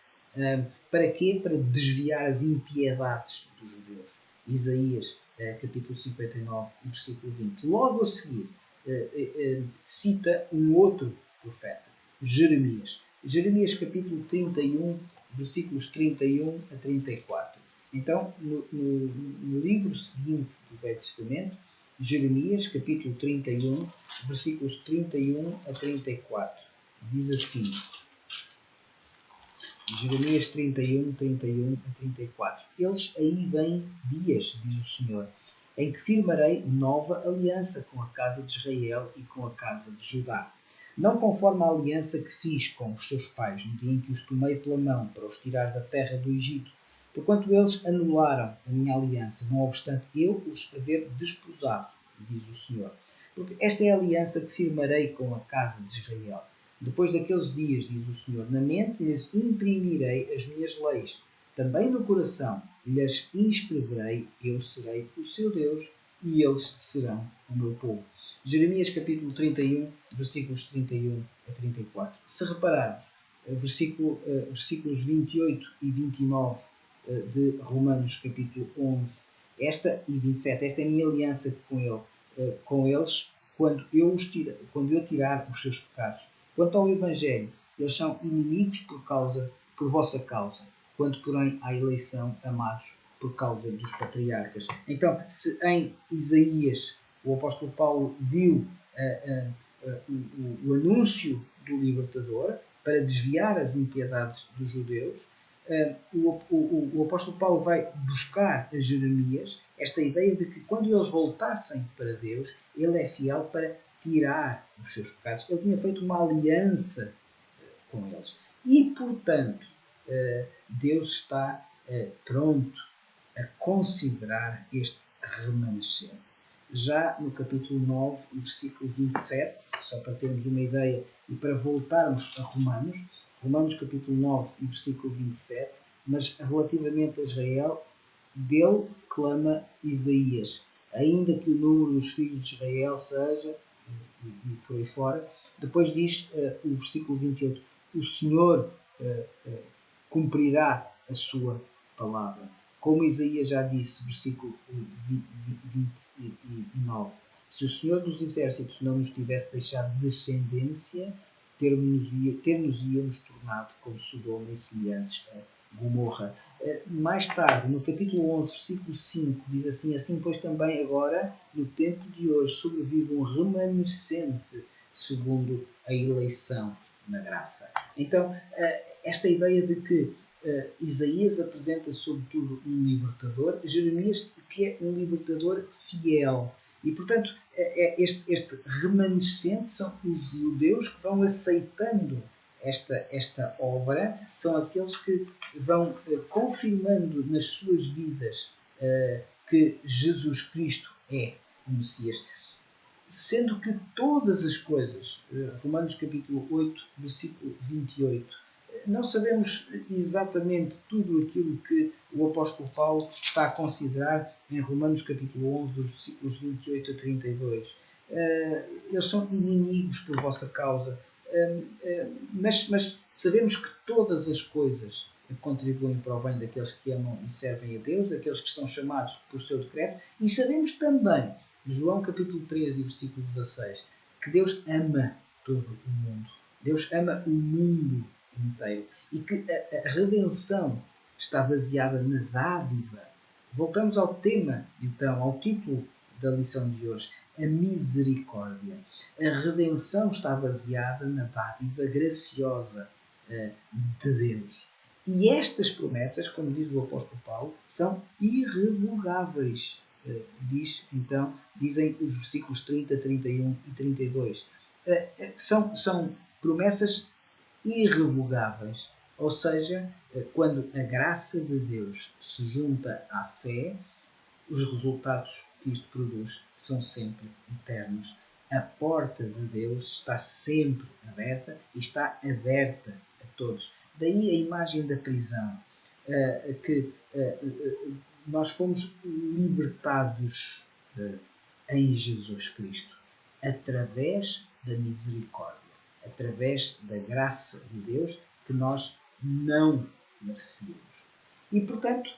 Para quê? Para desviar as impiedades dos judeus. Isaías, capítulo 59, versículo 20. Logo a seguir, cita um outro profeta, Jeremias. Jeremias, capítulo 31, versículos 31 a 34. Então, no livro seguinte do Velho Testamento, Jeremias, capítulo 31, versículos 31 a 34. Diz assim: Jeremias 31, 31 a 34. Eles aí vêm dias, diz o Senhor, em que firmarei nova aliança com a casa de Israel e com a casa de Judá. Não conforme a aliança que fiz com os seus pais no dia em que os tomei pela mão para os tirar da terra do Egito, porquanto eles anularam a minha aliança, não obstante eu os haver desposado, diz o Senhor. Porque esta é a aliança que firmarei com a casa de Israel. Depois daqueles dias, diz o Senhor, na mente lhes imprimirei as minhas leis. Também no coração lhes inscreverei, eu serei o seu Deus e eles serão o meu povo. Jeremias capítulo 31, versículos 31 a 34. Se repararmos, versículos 28 e 29 de Romanos capítulo 11, esta e 27, esta é a minha aliança com eles, quando eu tirar os seus pecados. Quanto ao Evangelho, eles são inimigos por vossa causa, quanto porém à eleição, amados por causa dos patriarcas. Então, se em Isaías o apóstolo Paulo viu o anúncio do libertador para desviar as impiedades dos judeus, o apóstolo Paulo vai buscar a Jeremias esta ideia de que quando eles voltassem para Deus, ele é fiel para tirar os seus pecados. Ele tinha feito uma aliança com eles. E, portanto, Deus está pronto a considerar este remanescente. Já no capítulo 9, versículo 27, só para termos uma ideia e para voltarmos a Romanos capítulo 9 e versículo 27, mas relativamente a Israel, dele clama Isaías, ainda que o número dos filhos de Israel seja, e por aí fora. Depois diz o versículo 28, o Senhor cumprirá a sua palavra. Como Isaías já disse, versículo 29, se o Senhor dos Exércitos não nos tivesse deixado descendência, ter-nos-íamos tornado como Sodoma e semelhantes a Gomorra. Mais tarde, no capítulo 11, versículo 5, diz assim: assim pois também agora, no tempo de hoje, sobrevive um remanescente segundo a eleição na graça. Então, esta ideia de que Isaías apresenta sobretudo um libertador, Jeremias que é um libertador fiel. E, portanto, este remanescente são os judeus que vão aceitando esta obra, são aqueles que vão confirmando nas suas vidas que Jesus Cristo é o Messias. Sendo que todas as coisas, Romanos capítulo 8, versículo 28, não sabemos exatamente tudo aquilo que o apóstolo Paulo está a considerar em Romanos capítulo 11, dos versículos 28 a 32. Eles são inimigos por vossa causa, mas sabemos que todas as coisas contribuem para o bem daqueles que amam e servem a Deus, daqueles que são chamados por seu decreto, e sabemos também, João capítulo 13, versículo 16, que Deus ama todo o mundo. Deus ama o mundo inteiro. E que a redenção está baseada na dádiva. Voltamos ao tema, então, ao título da lição de hoje, a misericórdia. A redenção está baseada na dádiva graciosa de Deus. E estas promessas, como diz o apóstolo Paulo, são irrevogáveis. Dizem os versículos 30, 31 e 32. São promessas irrevogáveis, ou seja, quando a graça de Deus se junta à fé, os resultados que isto produz são sempre eternos. A porta de Deus está sempre aberta e está aberta a todos. Daí a imagem da prisão, que nós fomos libertados em Jesus Cristo, através da misericórdia, através da graça de Deus que nós não merecíamos. E, portanto,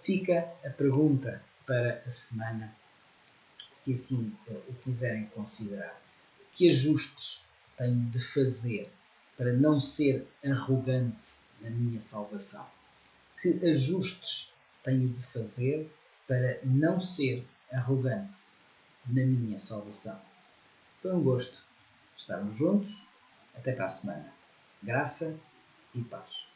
fica a pergunta para a semana, se assim o quiserem considerar. Que ajustes tenho de fazer para não ser arrogante na minha salvação? Que ajustes tenho de fazer para não ser arrogante na minha salvação? Foi um gosto estarmos juntos. Até para a semana. Graça e paz.